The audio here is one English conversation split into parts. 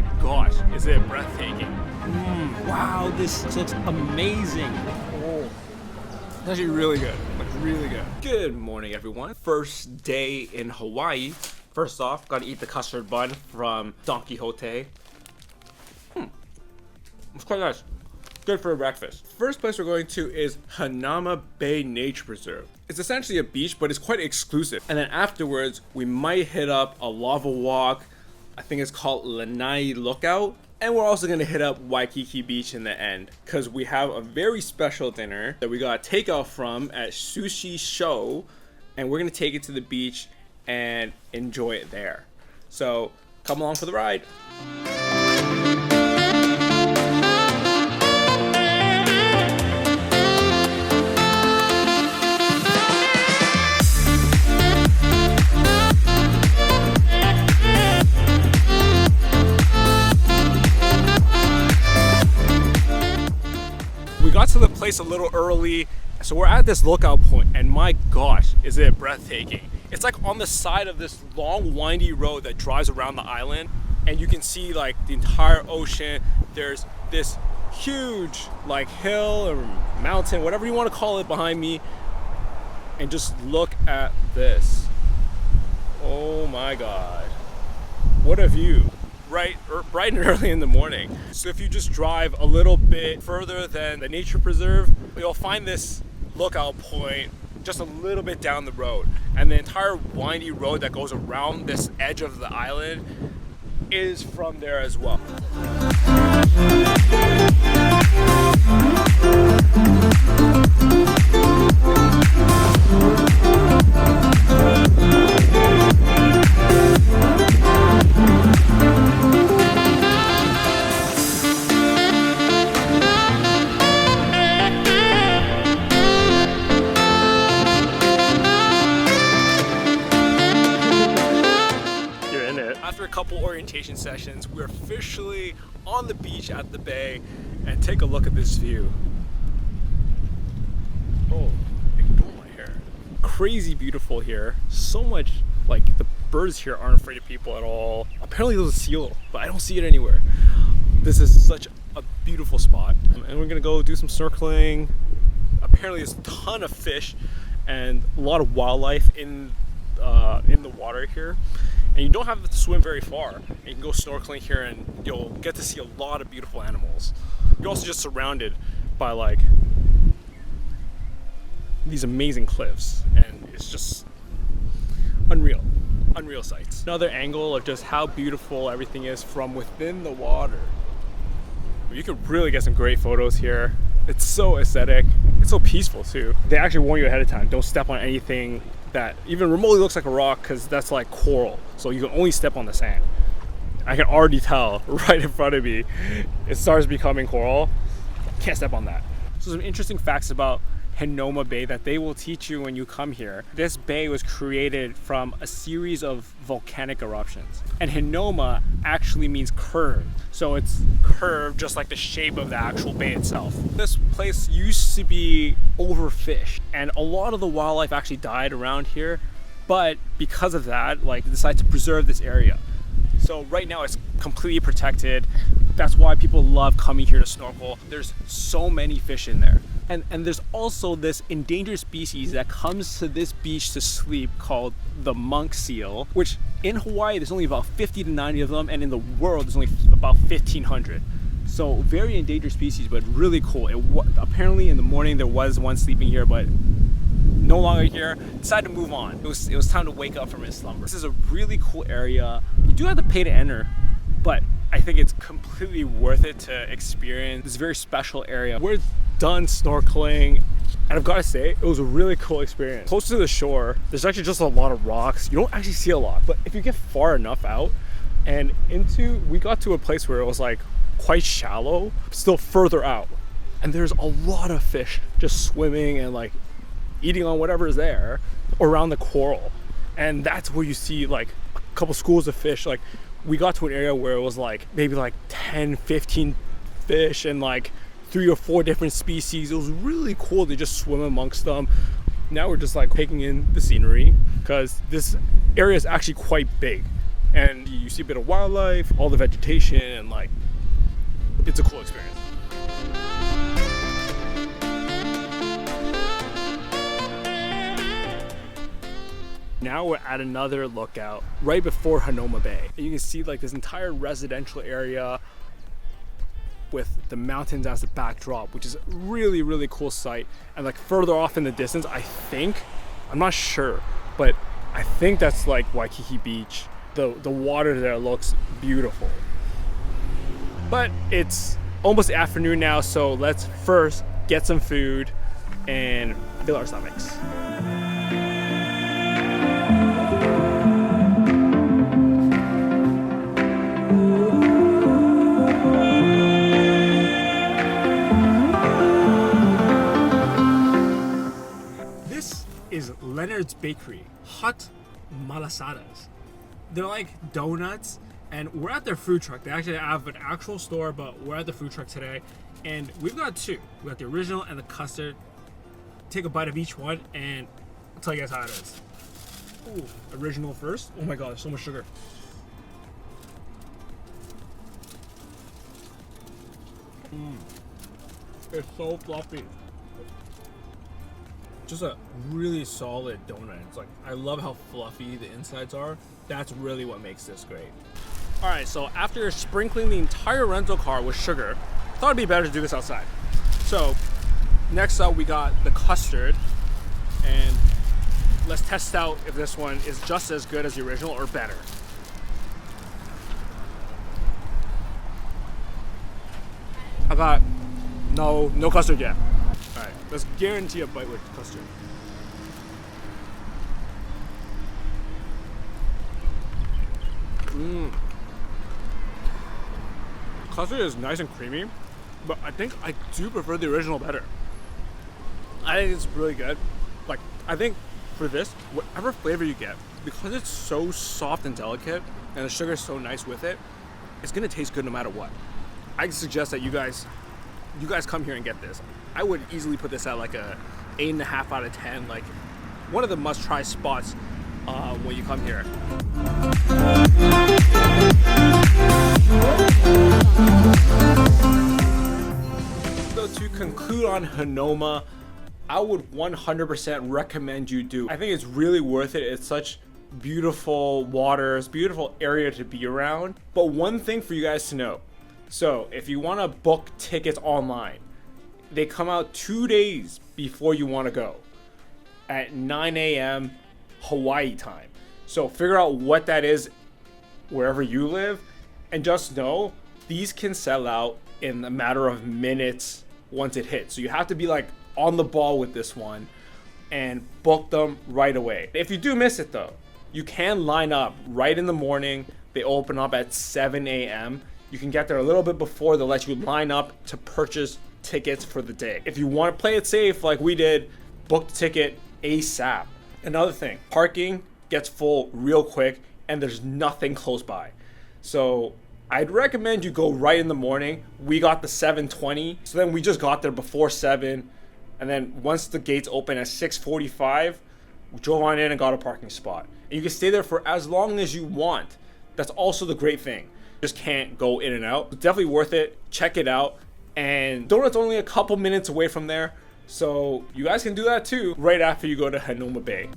my gosh, is it breathtaking. Wow, this looks amazing. Oh, it's actually really good, like really good. Good morning, everyone. First day in Hawaii. First off, gotta eat the custard bun from Don Quixote. It's quite nice. Good for a breakfast. First place we're going to is Hanauma Bay Nature Preserve. It's essentially a beach, but it's quite exclusive. And then afterwards, we might hit up a lava walk. I think it's called Lanai Lookout. And we're also gonna hit up Waikiki Beach in the end, because we have a very special dinner that we got takeout from at Sushi Sho, and we're gonna take it to the beach and enjoy it there. So come along for the ride. We got to the place a little early, so we're at this lookout point, and my gosh, is it breathtaking. It's like on the side of this long windy road that drives around the island, and you can see like the entire ocean. There's this huge like hill or mountain, whatever you want to call it, behind me, and just look at this. Oh my god, what a view. Bright and early in the morning. So if you just drive a little bit further than the nature preserve, you'll find this lookout point just a little bit down the road. And the entire windy road that goes around this edge of the island is from there as well. After a couple orientation sessions, we're officially on the beach at the bay, and take a look at this view. Oh, ignore my hair. Crazy beautiful here. So much, like the birds here aren't afraid of people at all. Apparently there's a seal, but I don't see it anywhere. This is such a beautiful spot, and we're gonna go do some snorkeling. Apparently there's a ton of fish and a lot of wildlife in the water here. And you don't have to swim very far. You can go snorkeling here and you'll get to see a lot of beautiful animals. You're also just surrounded by like these amazing cliffs, and it's just unreal sights. Another angle of just how beautiful everything is from within the water. You can really get some great photos here. It's so aesthetic. It's so peaceful too. They actually warn you ahead of time, don't step on anything that even remotely looks like a rock, because that's like coral, so you can only step on the sand. I can already tell right in front of me it starts becoming coral. Can't step on that. So some interesting facts about Hanauma Bay that they will teach you when you come here. This bay was created from a series of volcanic eruptions, and Hanauma actually means curved, so it's curved just like the shape of the actual bay itself. This place used to be overfished, and a lot of the wildlife actually died around here, but because of that, like, they decided to preserve this area. So right now it's completely protected. That's why people love coming here to snorkel. There's so many fish in there. And there's also this endangered species that comes to this beach to sleep called the monk seal, which in Hawaii there's only about 50 to 90 of them, and in the world there's only about 1,500. So very endangered species, but really cool. Apparently in the morning there was one sleeping here, but no longer here. Decided to move on. It was time to wake up from his slumber. This is a really cool area. You do have to pay to enter, but I think it's completely worth it to experience this very special area. We're done snorkeling, and I've got to say, it was a really cool experience. Close to the shore, there's actually just a lot of rocks. You don't actually see a lot, but if you get far enough out and we got to a place where it was like quite shallow, still further out, and there's a lot of fish just swimming and like eating on whatever is there around the coral. And that's where you see like a couple schools of fish. Like, we got to an area where it was like maybe like 10, 15 fish and like 3 or 4 different species. It was really cool to just swim amongst them. Now we're just like taking in the scenery, because this area is actually quite big. and you see a bit of wildlife, all the vegetation, and like, it's a cool experience. Now we're at another lookout right before Hanauma Bay. And you can see like this entire residential area with the mountains as the backdrop, which is a really, really cool sight. And like further off in the distance, I think, I'm not sure, but I think that's like Waikiki Beach. The water there looks beautiful. But it's almost afternoon now, so let's first get some food and fill our stomachs. Is Leonard's Bakery, hot Malasadas. They're like donuts, and we're at their food truck. They actually have an actual store, but we're at the food truck today, and we've got two. We got the original and the custard. Take a bite of each one, and I'll tell you guys how it is. Ooh, original first. Oh my god, there's so much sugar. It's so fluffy. Just a really solid donut. It's like, I love how fluffy the insides are. That's really what makes this great. All right, so after sprinkling the entire rental car with sugar, I thought it'd be better to do this outside. So next up, we got the custard, and let's test out if this one is just as good as the original or better. I got no custard yet. All right, let's guarantee a bite with custard. Custard is nice and creamy, but I think I do prefer the original better. I think it's really good. Like, I think for this, whatever flavor you get, because it's so soft and delicate, and the sugar is so nice with it, it's gonna taste good no matter what. I suggest that you guys come here and get this. I would easily put this at like a 8.5 out of 10, like one of the must-try spots when you come here. So to conclude on Hanauma, I would 100% recommend you do. I think it's really worth it. It's such beautiful waters, beautiful area to be around. But one thing for you guys to know, so if you want to book tickets online, they come out 2 days before you want to go at 9 a.m. Hawaii time. So figure out what that is wherever you live, and just know these can sell out in a matter of minutes once it hits. So you have to be like on the ball with this one and book them right away. If you do miss it though, you can line up right in the morning. They open up at 7 a.m. You can get there a little bit before. They'll let you line up to purchase tickets for the day. If you want to play it safe like we did, book the ticket ASAP. Another thing, parking gets full real quick and there's nothing close by. So I'd recommend you go right in the morning. We got the 7:20, so then we just got there before 7, and then once the gates open at 6:45, we drove on in and got a parking spot. And you can stay there for as long as you want. That's also the great thing. Just can't go in and out. It's definitely worth it. Check it out. And Donut's only a couple minutes away from there, so you guys can do that too right after you go to Hanauma Bay.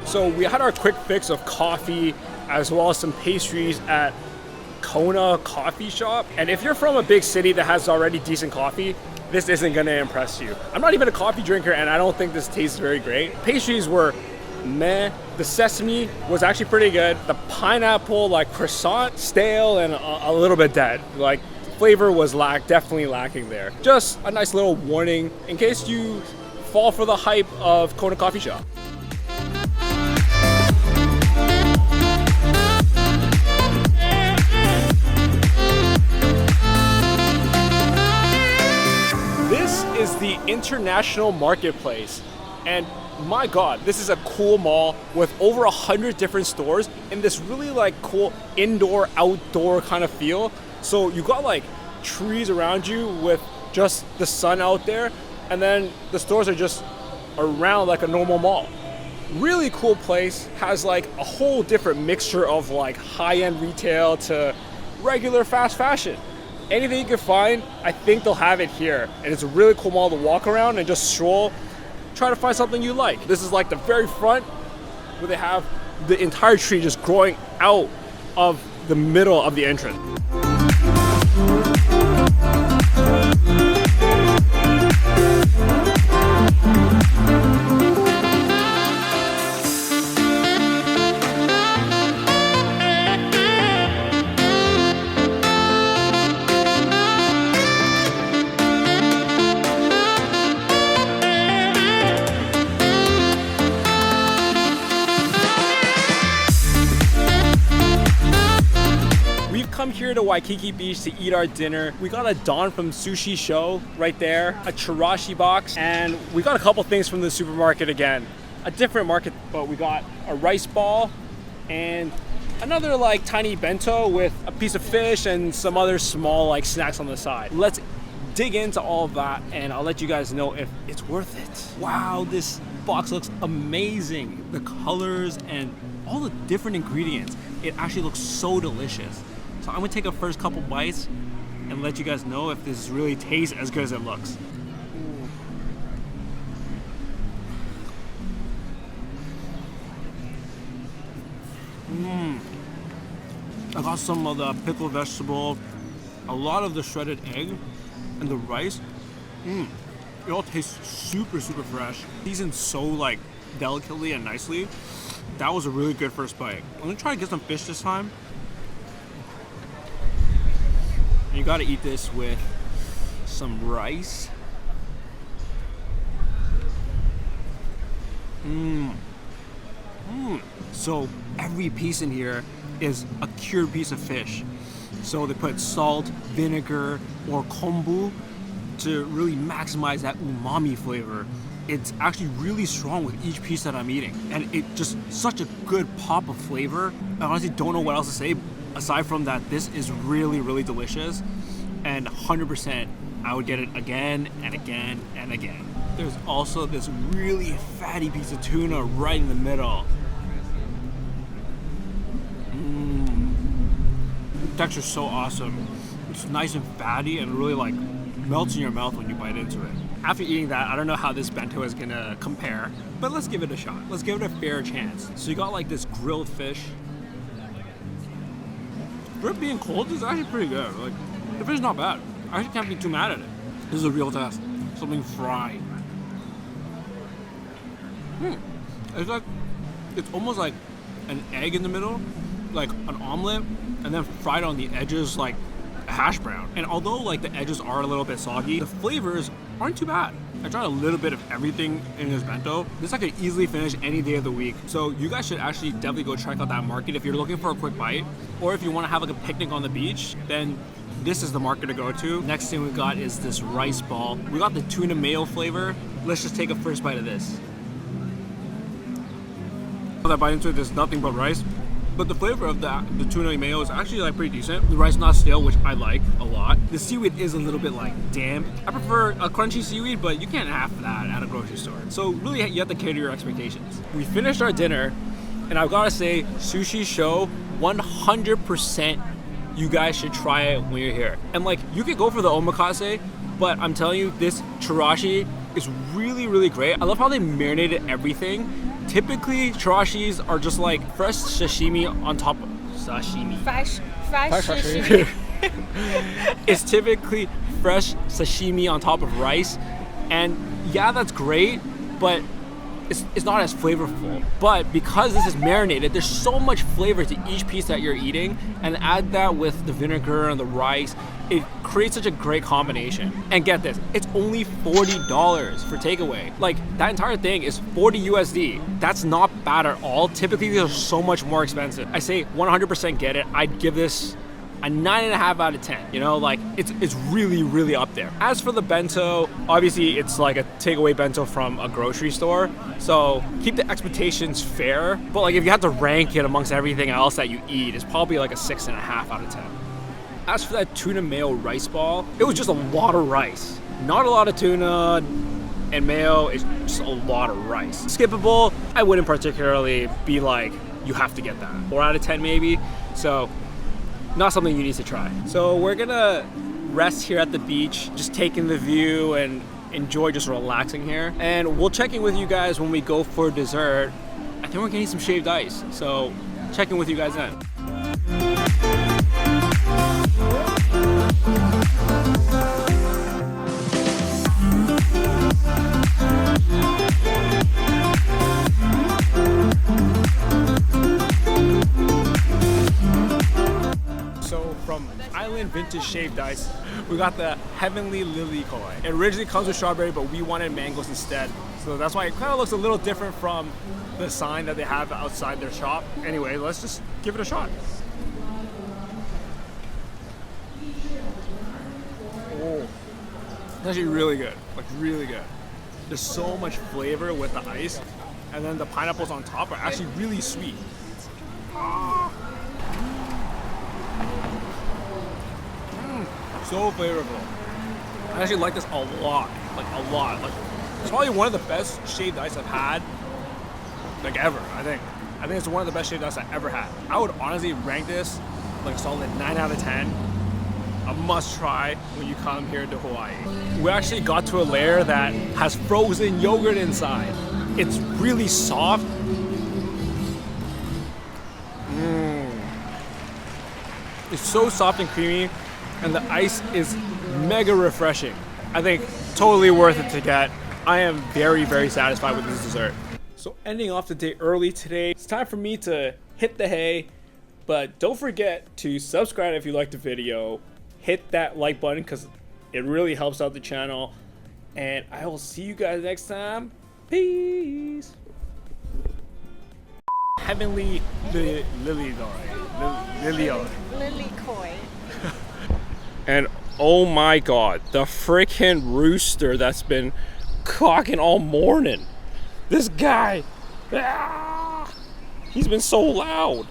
So we had our quick fix of coffee as well as some pastries at Kona Coffee shop. And if you're from a big city that has already decent coffee, this isn't gonna impress you. I'm not even a coffee drinker and I don't think this tastes very great. Pastries were meh. The sesame was actually pretty good. The pineapple, like croissant, stale and a little bit dead. Like flavor was definitely lacking there. Just a nice little warning in case you fall for the hype of Kona Coffee shop. Is the international marketplace. And my god, this is a cool mall with over 100 different stores in this really like cool indoor outdoor kind of feel. So you got like trees around you with just the sun out there, and then the stores are just around like a normal mall. Really cool place, has like a whole different mixture of like high-end retail to regular fast fashion. Anything you can find, I think they'll have it here. And it's a really cool mall to walk around and just stroll, try to find something you like. This is like the very front where they have the entire tree just growing out of the middle of the entrance. Come here to Waikiki Beach to eat our dinner. We got a don from Sushi Sho right there, a chirashi box, and we got a couple things from the supermarket again. A different market, but we got a rice ball and another like tiny bento with a piece of fish and some other small like snacks on the side. Let's dig into all of that and I'll let you guys know if it's worth it. Wow, this box looks amazing. The colors and all the different ingredients. It actually looks so delicious. So I'm gonna take a first couple bites and let you guys know if this really tastes as good as it looks. I got some of the pickled vegetable, a lot of the shredded egg, and the rice. It all tastes super, super fresh. Seasoned so like delicately and nicely. That was a really good first bite. I'm gonna try to get some fish this time. You gotta eat this with some rice. So every piece in here is a cured piece of fish. So they put salt, vinegar, or kombu to really maximize that umami flavor. It's actually really strong with each piece that I'm eating. And it just such a good pop of flavor. I honestly don't know what else to say. Aside from that, this is really, really delicious, and 100% I would get it again and again and again. There's also this really fatty piece of tuna right in the middle. The texture's so awesome. It's nice and fatty and really like melts in your mouth when you bite into it. After eating that, I don't know how this bento is gonna compare, but let's give it a shot. Let's give it a fair chance. So you got like this grilled fish. For it being cold, it's actually pretty good. Like, the fish is not bad. I actually can't be too mad at it. This is a real test. Something fried. It's like, it's almost like an egg in the middle, like an omelet, and then fried on the edges like a hash brown. And although like the edges are a little bit soggy, the flavors aren't too bad. I tried a little bit of everything in this bento. This I could easily finish any day of the week. So you guys should actually definitely go check out that market if you're looking for a quick bite, or if you want to have like a picnic on the beach, then this is the market to go to. Next thing we got is this rice ball. We got the tuna mayo flavor. Let's just take a first bite of this. When I bite into it, there's nothing but rice. But the flavor of the tuna mayo is actually like pretty decent. The rice not stale, which I like a lot. The seaweed is a little bit like damp. I prefer a crunchy seaweed, but you can't have that at a grocery store. So really you have to cater your expectations. We finished our dinner, and I've gotta say, Sushi Sho, 100% you guys should try it when you're here. And like, you could go for the omakase, but I'm telling you, this chirashi is really, really great. I love how they marinated everything. Typically, chirashis are just like fresh sashimi on top of sashimi. Fresh sashimi. It's typically fresh sashimi on top of rice, and yeah, that's great, but it's not as flavorful. But because this is marinated, there's so much flavor to each piece that you're eating, and add that with the vinegar and the rice, it creates such a great combination. And get this, it's only $40 for takeaway. Like, that entire thing is 40 USD. That's not bad at all. Typically, these are so much more expensive. I say 100% get it. I'd give this a 9.5 out of 10. You know, like it's really, really up there. As for the bento, obviously it's like a takeaway bento from a grocery store. So keep the expectations fair. But like if you had to rank it amongst everything else that you eat, it's probably like a 6.5 out of 10. As for that tuna mayo rice ball, it was just a lot of rice. Not a lot of tuna and mayo, it's just a lot of rice. Skippable, I wouldn't particularly be like, you have to get that. 4 out of 10 maybe. So not something you need to try. So we're gonna rest here at the beach, just taking the view and enjoy just relaxing here. And we'll check in with you guys when we go for dessert. I think we're getting some shaved ice. So check in with you guys then. So from Island Vintage Shaved Ice, we got the Heavenly Lilikoi. It originally comes with strawberry, but we wanted mangoes instead. So that's why it kind of looks a little different from the sign that they have outside their shop. Anyway, let's just give it a shot. Oh, it's actually really good, like really good. There's so much flavor with the ice, and then the pineapples on top are actually really sweet. So flavorful. I actually like this a lot, like a lot. Like it's probably one of the best shaved ice I've had, like ever. I think it's one of the best shaved ice I've ever had. I would honestly rank this like a solid 9 out of 10. A must try when you come here to Hawaii. We actually got to a layer that has frozen yogurt inside. It's really soft. It's so soft and creamy, and the ice is mega refreshing. I think totally worth it to get. I am very, very satisfied with this dessert. So ending off the day early today, it's time for me to hit the hay, but don't forget to subscribe if you liked the video. Hit that like button because it really helps out the channel, and I will see you guys next time. Peace. Heavenly Lilikoi. And oh my god, the freaking rooster that's been cocking all morning. This guy, he's been so loud.